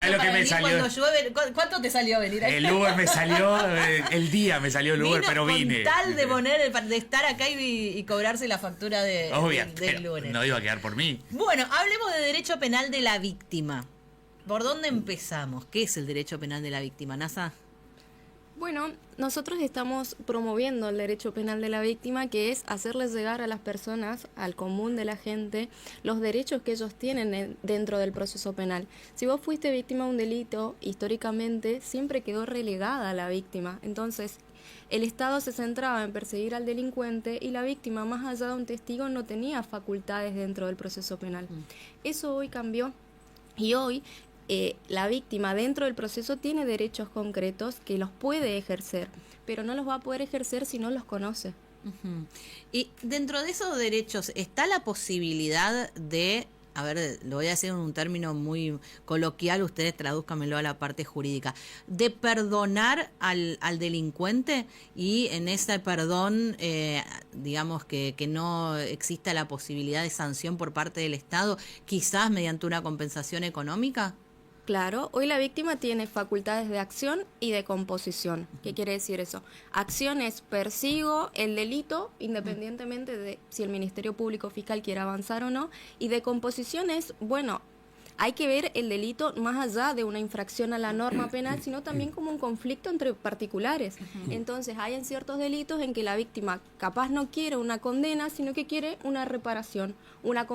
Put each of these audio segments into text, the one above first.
Es lo que me salió. Cuando llueve, ¿cuánto te salió venir aquí? El Uber me salió, el día me salió el Uber, pero vine. Con tal de poner, de estar acá y cobrarse la factura del lunes. No iba a quedar por mí. Bueno, hablemos de derecho penal de la víctima. ¿Por dónde empezamos? ¿Qué es el derecho penal de la víctima, Nasa? Bueno, nosotros estamos promoviendo el derecho penal de la víctima, que es hacerles llegar a las personas, al común de la gente, los derechos que ellos tienen dentro del proceso penal. Si vos fuiste víctima de un delito, históricamente siempre quedó relegada a la víctima. Entonces, el Estado se centraba en perseguir al delincuente y la víctima, más allá de un testigo, no tenía facultades dentro del proceso penal. Eso hoy cambió y hoy la víctima dentro del proceso tiene derechos concretos que los puede ejercer, pero no los va a poder ejercer si no los conoce. Uh-huh. Y dentro de esos derechos está la posibilidad de, a ver, lo voy a decir en un término muy coloquial, ustedes tradúzcanmelo a la parte jurídica, de perdonar al delincuente y en ese perdón, digamos que no exista la posibilidad de sanción por parte del Estado, quizás mediante una compensación económica. Claro, hoy la víctima tiene facultades de acción y de composición. ¿Qué quiere decir eso? Acción es persigo el delito, independientemente de si el Ministerio Público Fiscal quiere avanzar o no, y de composición es, bueno, hay que ver el delito más allá de una infracción a la norma penal, sino también como un conflicto entre particulares. Entonces, hay en ciertos delitos en que la víctima capaz no quiere una condena, sino que quiere una reparación, una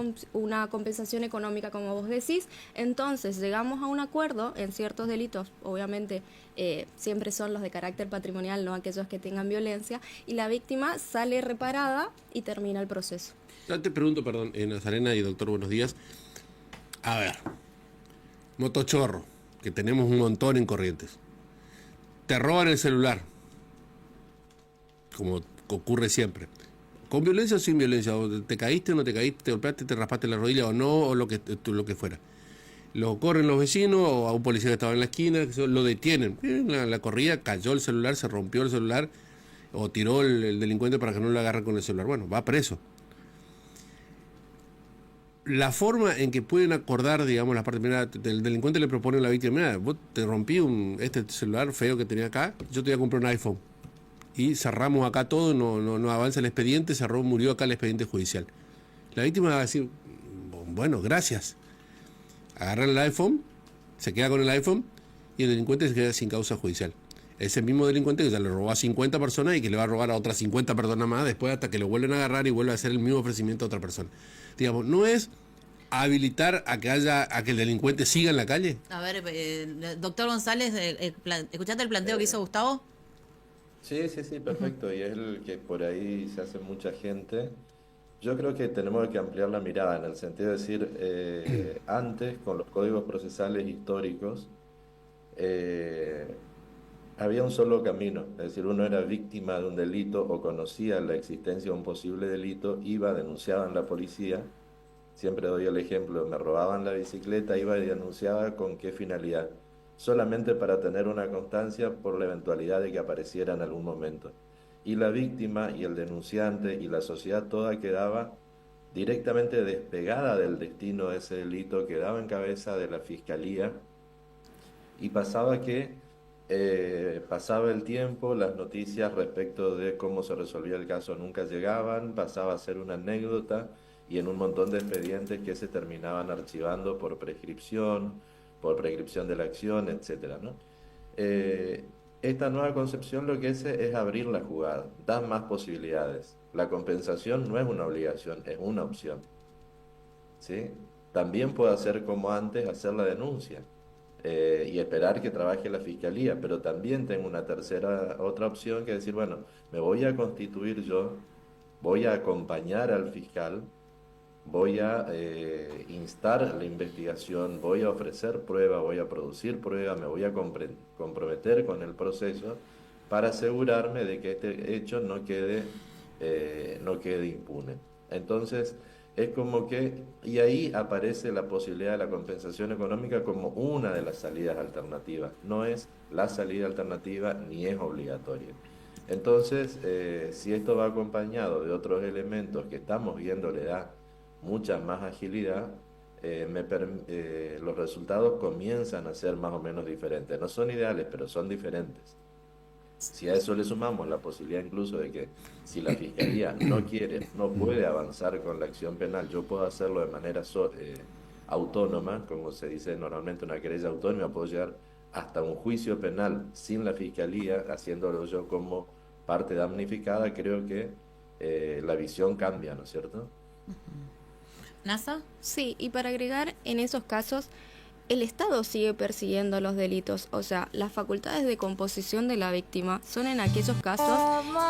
compensación económica, como vos decís. Entonces, llegamos a un acuerdo en ciertos delitos, obviamente siempre son los de carácter patrimonial, no aquellos que tengan violencia, y la víctima sale reparada y termina el proceso. Te pregunto, perdón, Nazarena y doctor, buenos días. A ver, motochorro, que tenemos un montón en Corrientes. Te roban el celular, como ocurre siempre. Con violencia o sin violencia, o te caíste o no te caíste, te golpeaste, te raspaste la rodilla o no, o lo que fuera. Lo corren los vecinos o a un policía que estaba en la esquina, lo detienen. La corrida, cayó el celular, se rompió el celular, o tiró el delincuente para que no lo agarre con el celular. Bueno, va preso. La forma en que pueden acordar, digamos, la parte primera del delincuente le propone a la víctima: mira, vos te rompí este celular feo que tenía acá, yo te voy a comprar un iPhone. Y cerramos acá todo, no avanza el expediente, murió acá el expediente judicial. La víctima va a decir, bueno, gracias. Agarra el iPhone, se queda con el iPhone y el delincuente se queda sin causa judicial. Ese mismo delincuente que ya le robó a 50 personas y que le va a robar a otras 50 personas más después, hasta que lo vuelven a agarrar y vuelve a hacer el mismo ofrecimiento a otra persona. Digamos, no es habilitar a que el delincuente siga en la calle. A ver, doctor González, ¿escuchaste el planteo que hizo Gustavo? Sí, perfecto. Y es el que por ahí se hace mucha gente. Yo creo que tenemos que ampliar la mirada en el sentido de decir, antes con los códigos procesales históricos, había un solo camino, es decir, uno era víctima de un delito o conocía la existencia de un posible delito, iba, denunciaba en la policía, siempre doy el ejemplo, me robaban la bicicleta, iba y denunciaba con qué finalidad, solamente para tener una constancia por la eventualidad de que apareciera en algún momento. Y la víctima y el denunciante y la sociedad toda quedaba directamente despegada del destino de ese delito, quedaba en cabeza de la fiscalía y pasaba el tiempo, las noticias respecto de cómo se resolvía el caso nunca llegaban, pasaba a ser una anécdota y en un montón de expedientes que se terminaban archivando por prescripción de la acción, etcétera, ¿no? Esta nueva concepción lo que hace es abrir la jugada, da más posibilidades. La compensación no es una obligación, es una opción, ¿sí? También puedo hacer como antes, hacer la denuncia. Y esperar que trabaje la fiscalía, pero también tengo otra opción que es decir, bueno, me voy a constituir yo, voy a acompañar al fiscal, voy a instar la investigación, voy a ofrecer prueba, voy a producir prueba, me voy a comprometer con el proceso para asegurarme de que este hecho no quede impune. Entonces, es como que, y ahí aparece la posibilidad de la compensación económica como una de las salidas alternativas. No es la salida alternativa ni es obligatoria. Entonces, si esto va acompañado de otros elementos que estamos viendo le da mucha más agilidad, los resultados comienzan a ser más o menos diferentes. No son ideales, pero son diferentes. Si a eso le sumamos la posibilidad incluso de que si la Fiscalía no quiere, no puede avanzar con la acción penal, yo puedo hacerlo de manera autónoma, como se dice normalmente una querella autónoma, puedo llegar hasta un juicio penal sin la Fiscalía, haciéndolo yo como parte damnificada, creo que la visión cambia, ¿no es cierto? ¿NASA? Sí, y para agregar, en esos casos, el Estado sigue persiguiendo los delitos. O sea, las facultades de composición de la víctima son en aquellos casos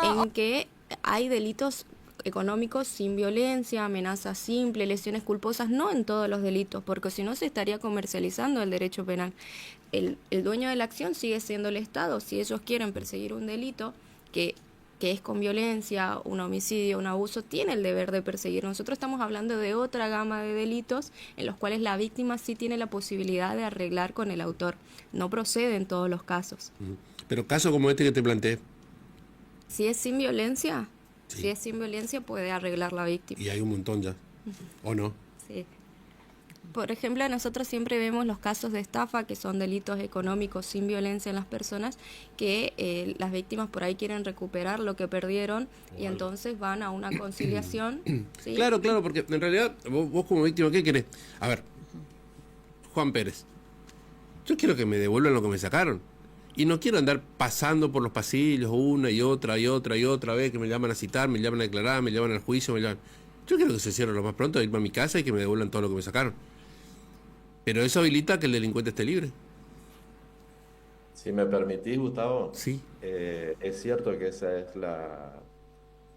en que hay delitos económicos sin violencia, amenazas simples, lesiones culposas, no en todos los delitos, porque si no se estaría comercializando el derecho penal. El dueño de la acción sigue siendo el Estado. Si ellos quieren perseguir un delito que es con violencia, un homicidio, un abuso, tiene el deber de perseguir. Nosotros estamos hablando de otra gama de delitos en los cuales la víctima sí tiene la posibilidad de arreglar con el autor. No procede en todos los casos. Pero casos como este que te planteé, Si es sin violencia, Sí. si es sin violencia puede arreglar la víctima. y hay un montón ya, ¿o no? Sí. Por ejemplo, nosotros siempre vemos los casos de estafa, que son delitos económicos sin violencia en las personas, que las víctimas por ahí quieren recuperar lo que perdieron y entonces van a una conciliación. ¿sí? Claro, porque en realidad vos como víctima, ¿qué querés? A ver, Juan Pérez, yo quiero que me devuelvan lo que me sacaron. Y no quiero andar pasando por los pasillos una y otra vez, que me llaman a citar, me llaman a declarar, me llaman al juicio, Yo quiero que se cierre lo más pronto, irme a mi casa y que me devuelvan todo lo que me sacaron. Pero eso habilita que el delincuente esté libre. Si me permitís, Gustavo, Sí. es cierto que esa es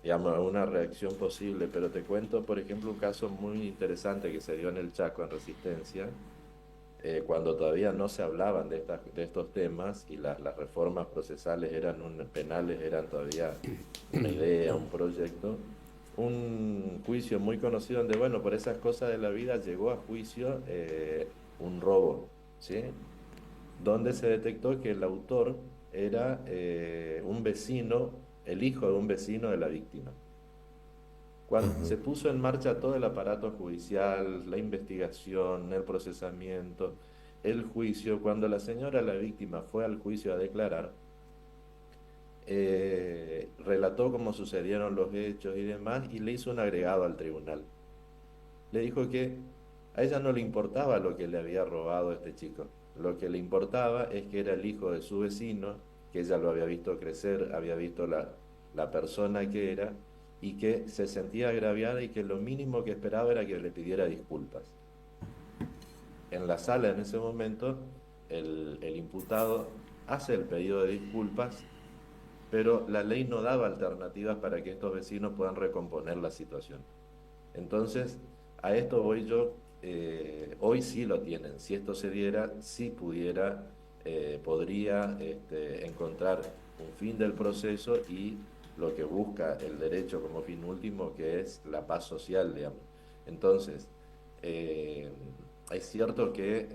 digamos, una reacción posible, pero te cuento, por ejemplo, un caso muy interesante que se dio en el Chaco, en Resistencia, cuando todavía no se hablaban de estos temas y las reformas procesales penales eran todavía una idea, un proyecto. Un juicio muy conocido donde, bueno, por esas cosas de la vida llegó a juicio un robo, ¿sí? Donde se detectó que el autor era un vecino, el hijo de un vecino de la víctima. Cuando se puso en marcha todo el aparato judicial, la investigación, el procesamiento, el juicio, cuando la señora, la víctima, fue al juicio a declarar, relató cómo sucedieron los hechos y demás, y le hizo un agregado al tribunal. Le dijo que a ella no le importaba lo que le había robado este chico. Lo que le importaba es que era el hijo de su vecino, que ella lo había visto crecer, había visto la persona que era, y que se sentía agraviada y que lo mínimo que esperaba era que le pidiera disculpas. En la sala en ese momento, el imputado hace el pedido de disculpas, pero la ley no daba alternativas para que estos vecinos puedan recomponer la situación. Entonces, a esto voy yo, hoy sí lo tienen. Si esto se diera, sí podría encontrar un fin del proceso y lo que busca el derecho como fin último, que es la paz social, digamos. Entonces, es cierto que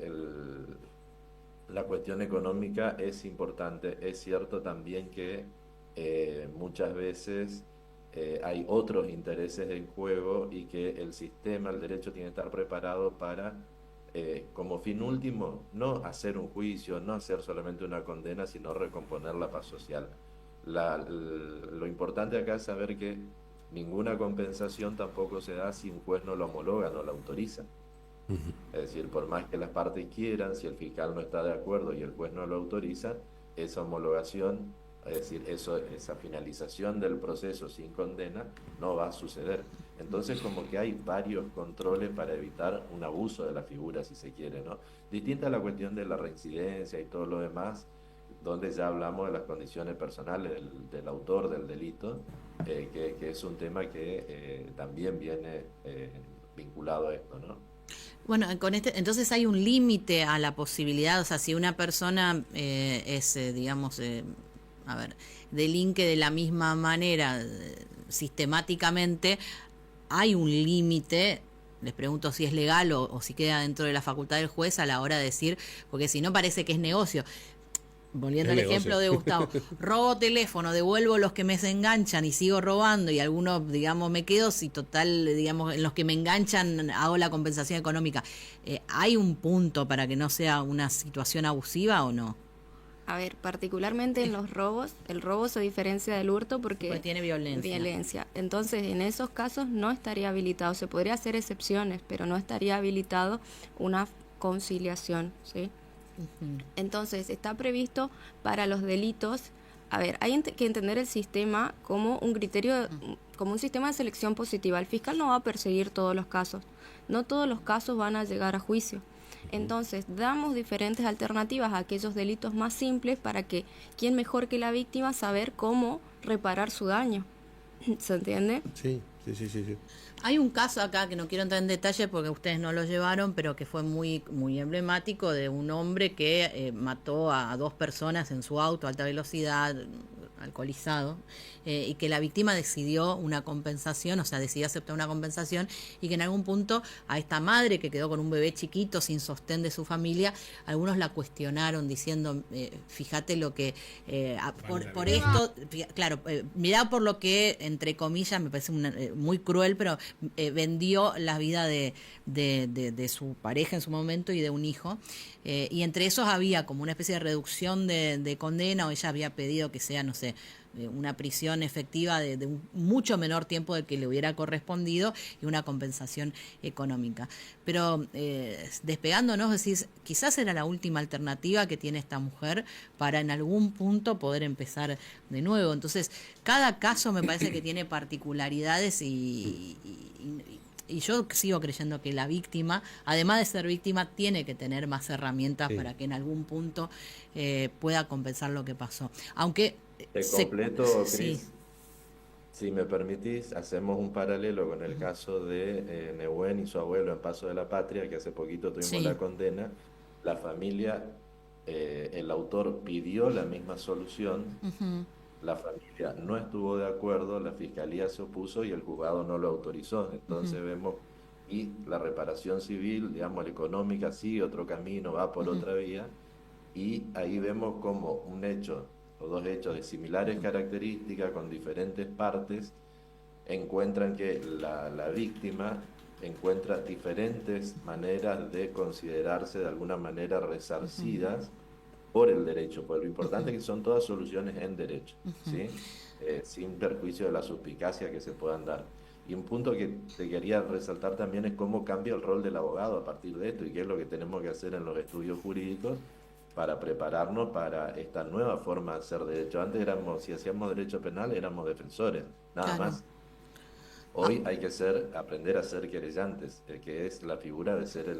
la cuestión económica es importante, es cierto también que muchas veces hay otros intereses en juego y que el sistema, el derecho tiene que estar preparado para, como fin último, no hacer un juicio, no hacer solamente una condena, sino recomponer la paz social. Lo importante acá es saber que ninguna compensación tampoco se da si un juez no lo homologa, no lo autoriza. Es decir, por más que las partes quieran, si el fiscal no está de acuerdo y el juez no lo autoriza, esa homologación, es decir, esa finalización del proceso sin condena no va a suceder. Entonces, como que hay varios controles para evitar un abuso de la figura, si se quiere, ¿no? Distinta a la cuestión de la reincidencia y todo lo demás, donde ya hablamos de las condiciones personales del autor del delito, que es un tema que también viene vinculado a esto, ¿no? Bueno, entonces hay un límite a la posibilidad, o sea, si una persona digamos, delinque de la misma manera sistemáticamente, hay un límite. Les pregunto si es legal o si queda dentro de la facultad del juez a la hora de decir, porque si no parece que es negocio. volviendo El al ejemplo de negocio. Gustavo, robo teléfono, devuelvo los que me se enganchan y sigo robando y algunos, digamos, me quedo, si total, digamos, en los que me enganchan hago la compensación económica. ¿Hay un punto para que no sea una situación abusiva o no? A ver, particularmente en los robos, el robo se diferencia del hurto porque Porque tiene violencia. violencia. Entonces, en esos casos no estaría habilitado. Se podría hacer excepciones, pero no estaría habilitado una conciliación, ¿sí? Entonces, está previsto para los delitos. A ver, hay que entender el sistema como un criterio, como un sistema de selección positiva. El fiscal no va a perseguir todos los casos. No todos los casos van a llegar a juicio. Entonces, damos diferentes alternativas a aquellos delitos más simples para que, ¿quién mejor que la víctima saber cómo reparar su daño? ¿Se entiende? Sí, sí, sí, sí, sí. Hay un caso acá que no quiero entrar en detalle porque ustedes no lo llevaron, pero que fue muy, muy emblemático de un hombre que mató a 2 personas en su auto a alta velocidad, alcoholizado, y que la víctima decidió una compensación, o sea, decidió aceptar una compensación y que en algún punto a esta madre que quedó con un bebé chiquito sin sostén de su familia, algunos la cuestionaron diciendo, fíjate lo que, por esto, claro, mirá por lo que, entre comillas, me parece muy cruel, pero vendió la vida de su pareja en su momento y de un hijo. Y entre esos había como una especie de reducción de condena, o ella había pedido que sea, no sé, una prisión efectiva de un mucho menor tiempo del que le hubiera correspondido y una compensación económica. Pero despegándonos, decís, quizás era la última alternativa que tiene esta mujer para en algún punto poder empezar de nuevo. Entonces, cada caso me parece que tiene particularidades y yo sigo creyendo que la víctima, además de ser víctima, tiene que tener más herramientas para que en algún punto pueda compensar lo que pasó. Aunque Te completo, Cris. Sí. Si me permitís, hacemos un paralelo con el caso de Nehuen y su abuelo en Paso de la Patria, que hace poquito tuvimos Sí. la condena. La familia, el autor pidió la misma solución, la familia no estuvo de acuerdo, la fiscalía se opuso y el juzgado no lo autorizó. Entonces vemos, y la reparación civil, digamos, la económica, sigue otro camino, va por otra vía, y ahí vemos como un hecho o 2 hechos de similares características con diferentes partes encuentran que la víctima encuentra diferentes maneras de considerarse de alguna manera resarcidas por el derecho, pues lo importante es que son todas soluciones en derecho, ¿sí? Sin perjuicio de la suspicacia que se puedan dar. Y un punto que te quería resaltar también es cómo cambia el rol del abogado a partir de esto y qué es lo que tenemos que hacer en los estudios jurídicos para prepararnos para esta nueva forma de hacer derecho. Antes éramos, si hacíamos derecho penal, éramos defensores, nada Claro. más. Hoy hay que aprender a ser querellantes, que es la figura de ser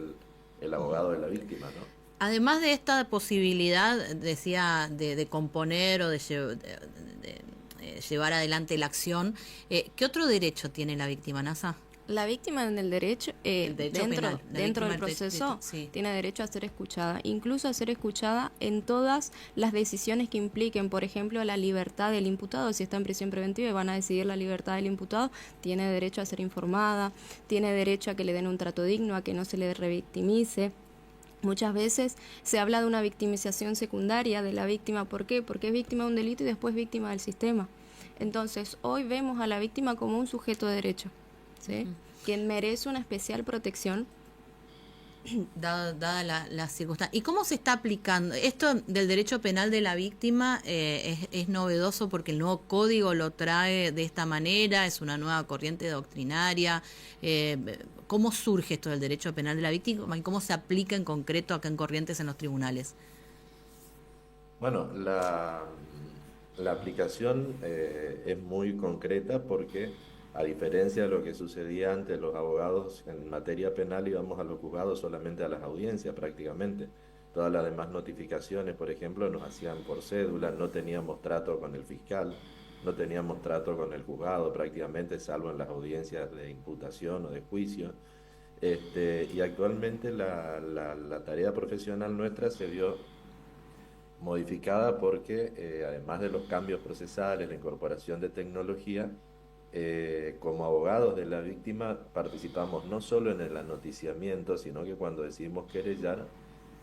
el abogado de la víctima, ¿no? Además de esta posibilidad, decía, de componer o de llevar adelante la acción, ¿qué otro derecho tiene la víctima, Nasa? La víctima en el derecho, El derecho penal, la dentro víctima del proceso, sí. tiene derecho a ser escuchada, incluso a ser escuchada en todas las decisiones que impliquen, por ejemplo, la libertad del imputado. Si está en prisión preventiva y van a decidir la libertad del imputado, tiene derecho a ser informada, tiene derecho a que le den un trato digno, a que no se le revictimice. Muchas veces se habla de una victimización secundaria de la víctima. ¿Por qué? Porque es víctima de un delito y después víctima del sistema. Entonces, hoy vemos a la víctima como un sujeto de derecho, ¿sí? Quien merece una especial protección. Dada la circunstancia. ¿Y cómo se está aplicando? Esto del derecho penal de la víctima es novedoso porque el nuevo código lo trae de esta manera, es una nueva corriente doctrinaria. ¿Cómo surge esto del derecho penal de la víctima y cómo se aplica en concreto acá en Corrientes en los tribunales? Bueno, la aplicación es muy concreta porque, a diferencia de lo que sucedía antes, los abogados en materia penal íbamos a los juzgados solamente a las audiencias prácticamente. Todas las demás notificaciones, por ejemplo, nos hacían por cédula, no teníamos trato con el fiscal, no teníamos trato con el juzgado prácticamente, salvo en las audiencias de imputación o de juicio. Y actualmente la tarea profesional nuestra se vio modificada porque, además de los cambios procesales, la incorporación de tecnología, como abogados de la víctima participamos no solo en el anoticiamiento, sino que cuando decidimos querellar,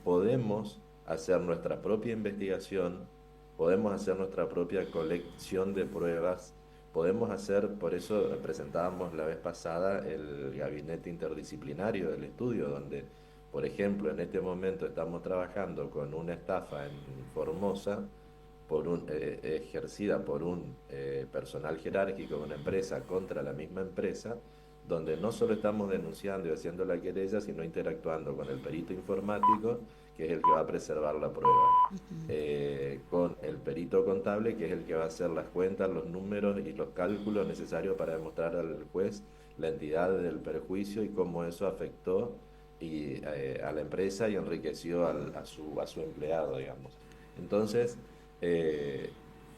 podemos hacer nuestra propia investigación, podemos hacer nuestra propia colección de pruebas, podemos hacer, por eso presentábamos la vez pasada el gabinete interdisciplinario del estudio, donde, por ejemplo, en este momento estamos trabajando con una estafa en Formosa, ejercida por un personal jerárquico de una empresa contra la misma empresa, donde no solo estamos denunciando y haciendo la querella, sino interactuando con el perito informático, que es el que va a preservar la prueba, con el perito contable, que es el que va a hacer las cuentas, los números y los cálculos necesarios para demostrar al juez la entidad del perjuicio y cómo eso afectó a la empresa y enriqueció a su empleado, digamos. Entonces,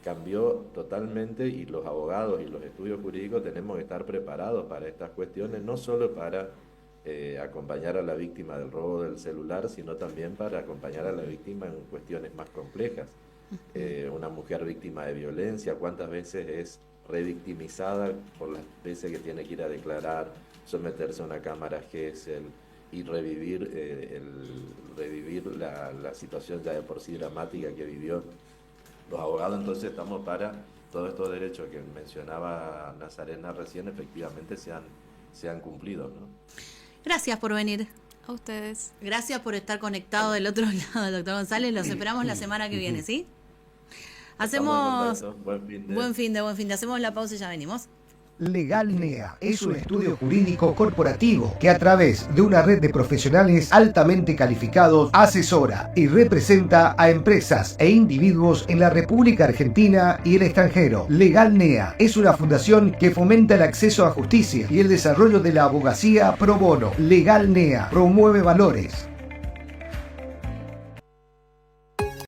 cambió totalmente, y los abogados y los estudios jurídicos tenemos que estar preparados para estas cuestiones, no solo para acompañar a la víctima del robo del celular, sino también para acompañar a la víctima en cuestiones más complejas. Una mujer víctima de violencia, ¿cuántas veces es revictimizada por las veces que tiene que ir a declarar, someterse a una cámara Gesell y revivir la situación ya de por sí dramática que vivió? Los abogados entonces estamos para todos estos derechos que mencionaba Nazarena recién, efectivamente sean cumplidos, ¿no? Gracias por venir. A ustedes. Gracias por estar conectado del otro lado, doctor González. Los esperamos la semana que viene, ¿sí? Hacemos... Buen fin de. Hacemos la pausa y ya venimos. Legal NEA es un estudio jurídico corporativo que a través de una red de profesionales altamente calificados asesora y representa a empresas e individuos en la República Argentina y el extranjero. Legal NEA es una fundación que fomenta el acceso a justicia y el desarrollo de la abogacía pro bono. Legal NEA promueve valores,